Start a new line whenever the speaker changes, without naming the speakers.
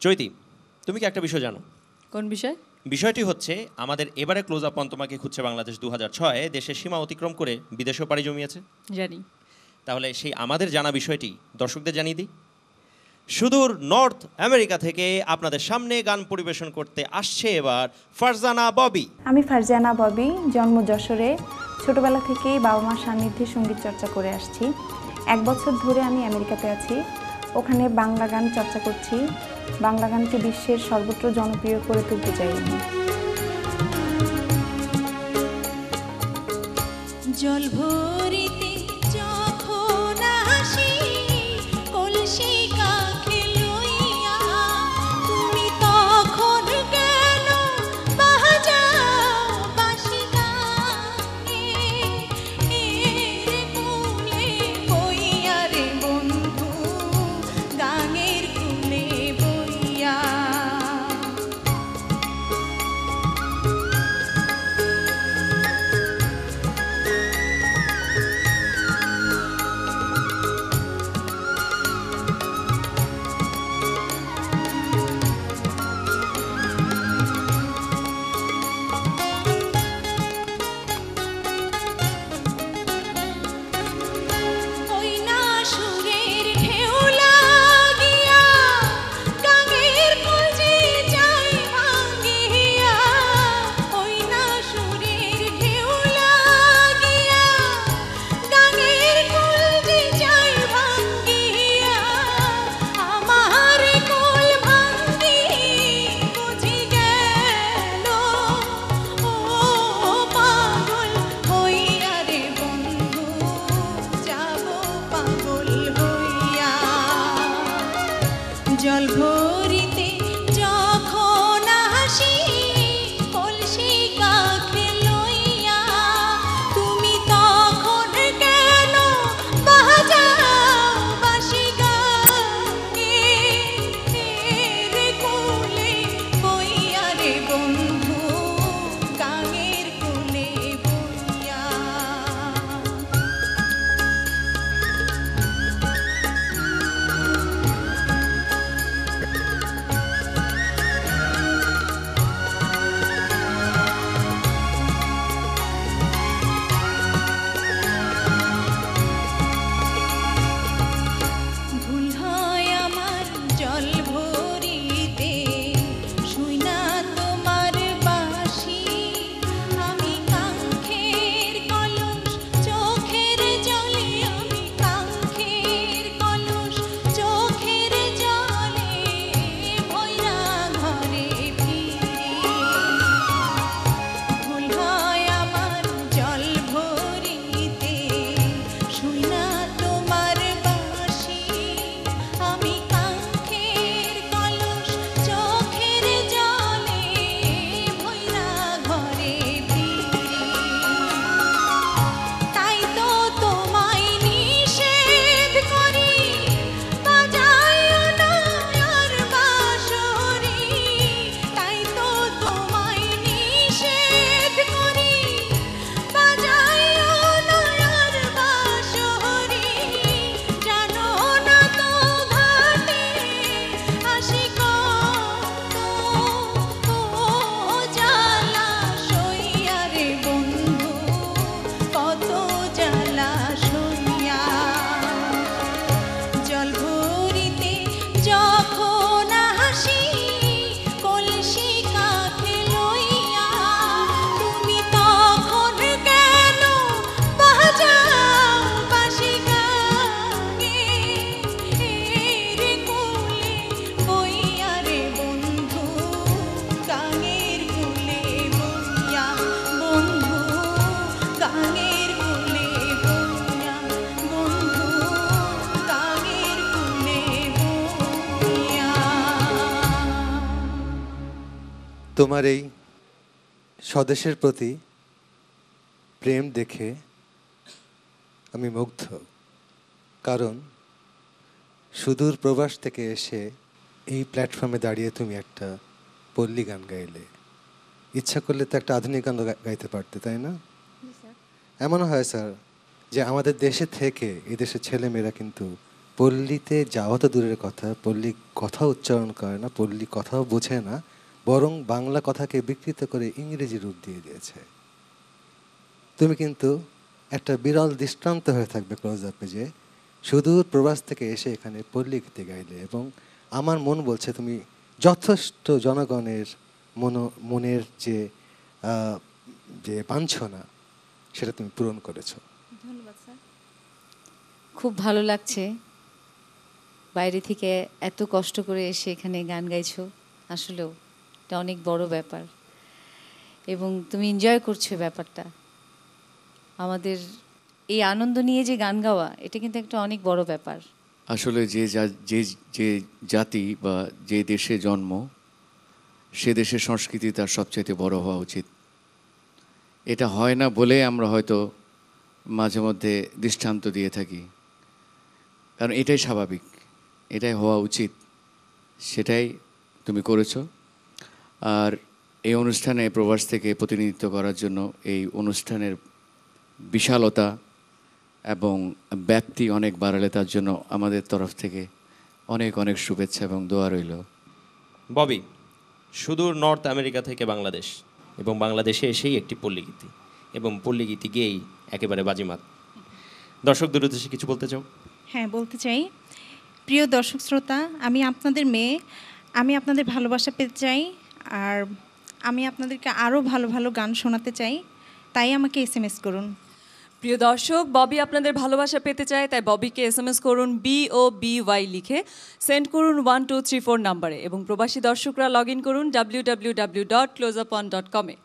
চৈতি, তুমি কি একটা বিষয় জানো?
কোন বিষয়?
বিষয়টি হচ্ছে আমাদের এবারে ক্লোজ আপ অন তোমাকে খুঁজছে বাংলাদেশ 2006 দেশের সীমা অতিক্রম করে বিদেশেও পাড়ি জমিয়েছে।
জানি।
তাহলে সেই আমাদের জানা বিষয়টি দর্শকদের জানিয়ে দিই। সুদূর নর্থ আমেরিকা থেকে আপনাদের সামনে গান পরিবেশন করতে আসছে এবার ফারজানা ববি।
আমি ফারজানা ববি, জন্ম যশোরে। ছোটবেলা থেকেই বাবা মার সান্নিধ্যে সঙ্গীত চর্চা করে আসছি। 1 বছর ধরে আমি আমেরিকাতে আছি, ওখানে বাংলা গান চর্চা করছি। বাংলা গানকে বিশ্বের সর্বত্র জনপ্রিয় করে তুলতে চাই আমি।
জল ভরিতে যখন আসি কলসি কাখে লইয়া, তুমি তখন কেন বাজাও বাঁশি গানে, এর কুলে বইয়া রে বন্ধু, গানের কুলে বইয়া। ওই না সুরের ঢেউ লাগিয়া, গাঙের খোঁজে যাই ভাঙ্গিয়া। ওই না সুরের ঢেউ লাগিয়া, গাঙের খোঁজে যাই ভাঙ্গিয়া। আমার কোল ভাঙ্গি বুঝি গেল, ও পাগল হইয়া রে বন্ধু, যাব পাগল হইয়া। জল ভরিতে যখন আসি কলসি কাখে লইয়া, তুমি তখন কেন বাজাও বাঁশি গানে, এর কুলে বইয়া রে বন্ধু, গানের কুলে বইয়া। ভুল হয় আমার জল ভরিতে, শুই না তোমার বাঁশি। আমি কাঙ্ক্ষের কলস চোখের জলে, আমি কাঙ্ক্ষের কলস চোখের জলে, ভৈরা ঘরে ফিরি। ভুল হয় আমার জল ভরিতে, শুই না তোমার বাঁশি। আমি কাঙ্ক্ষের কলস চোখের জলে, ভৈরা ঘরে ফিরি। তাই তো তোমায় নিষেধ করি, বাজাইও না আর বাঁশরি। তাই তো তোমায় নিষেধ করি, বাজাইও না আর বাঁশরি। জানো না তো ঘাটে আসি কত, ও জ্বালা সইয়া রে বন্ধু, কত জ্বালা সইয়া। জল ভরিতে যখন আসি কলসি কাখে লইয়া, তুমি তখন কেন বাজাও বাঁশি গানে, এর কুলে বইয়া রে বন্ধু, গানের কুলে বইয়া। বন্ধু গানের কুলে বইয়া, বন্ধু গানের কুলে বইয়া।
তোমার এই স্বদেশের প্রতি প্রেম দেখে আমি মুগ্ধ, কারণ সুদূর প্রবাস থেকে এসে এই প্ল্যাটফর্মে দাঁড়িয়ে তুমি একটা পল্লী গান গাইলে। ইচ্ছা করলে তো একটা আধুনিক গান গাইতে পারতে, তাই না? এমন হয় স্যার যে আমাদের দেশে থেকে এই দেশের ছেলেমেয়েরা কিন্তু পল্লীতে যাওয়া তো দূরের কথা, পল্লী কথা উচ্চারণ করে না, পল্লী কথাও বোঝে না, বরং বাংলা কথাকে বিকৃত করে ইংরেজি রূপ দিয়ে দিয়েছে। তুমি কিন্তু একটা বিরল দৃষ্টান্ত হয়ে থাকবে ক্লোজ আপে, যে সুদূর প্রবাস থেকে এসে এখানে পল্লী গীতি গাইলে, এবং আমার মন বলছে তুমি যথেষ্ট জনগণের মনের যে যে বাঞ্ছনা সেটা তুমি পূরণ করেছো।
ধন্যবাদ স্যার। খুব ভালো লাগছে বাইরে থেকে এত কষ্ট করে এসে এখানে গান গাইছো, আসলেও এটা অনেক বড় ব্যাপার এবং তুমি এনজয় করছো ব্যাপারটা। আমাদের এই আনন্দ নিয়ে যে গান গাওয়া, এটা কিন্তু একটা অনেক বড় ব্যাপার।
আসলে যে জাতি বা যে দেশে জন্ম, সে দেশের সংস্কৃতি তার সবচাইতে বড় হওয়া উচিত। এটা হয় না বলে আমরা হয়তো মাঝে মধ্যে দৃষ্টান্ত দিয়ে থাকি, কারণ এটাই স্বাভাবিক, এটাই হওয়া উচিত, সেটাই তুমি করেছো। আর এই অনুষ্ঠানে প্রবাস থেকে প্রতিনিধিত্ব করার জন্য এই অনুষ্ঠানের বিশালতা এবং ব্যাপ্তি অনেক বাড়ালে তার জন্য আমাদের তরফ থেকে অনেক অনেক শুভেচ্ছা এবং দোয়া রইল।
ববি, সুদূর নর্থ আমেরিকা থেকে বাংলাদেশ, এবং বাংলাদেশে এসেই একটি পল্লীগীতি, এবং পল্লীগীতি গেয়েই একেবারে বাজিমাত। দর্শকদের উদ্দেশ্যে কিছু বলতে চাও?
হ্যাঁ, বলতে চাই। প্রিয় দর্শক শ্রোতা, আমি আপনাদের মেয়ে, আমি আপনাদের ভালোবাসা পেতে চাই, আর আমি আপনাদেরকে আরও ভালো ভালো গান শোনাতে চাই, তাই আমাকে SMS করুন।
প্রিয় দর্শক, ববি আপনাদের ভালোবাসা পেতে চায়, তাই ববিকে SMS করুন BOBY লিখে, সেন্ড করুন 1234 নম্বরে, এবং প্রবাসী দর্শকরা লগ ইন করুন www.closeupon.com-এ।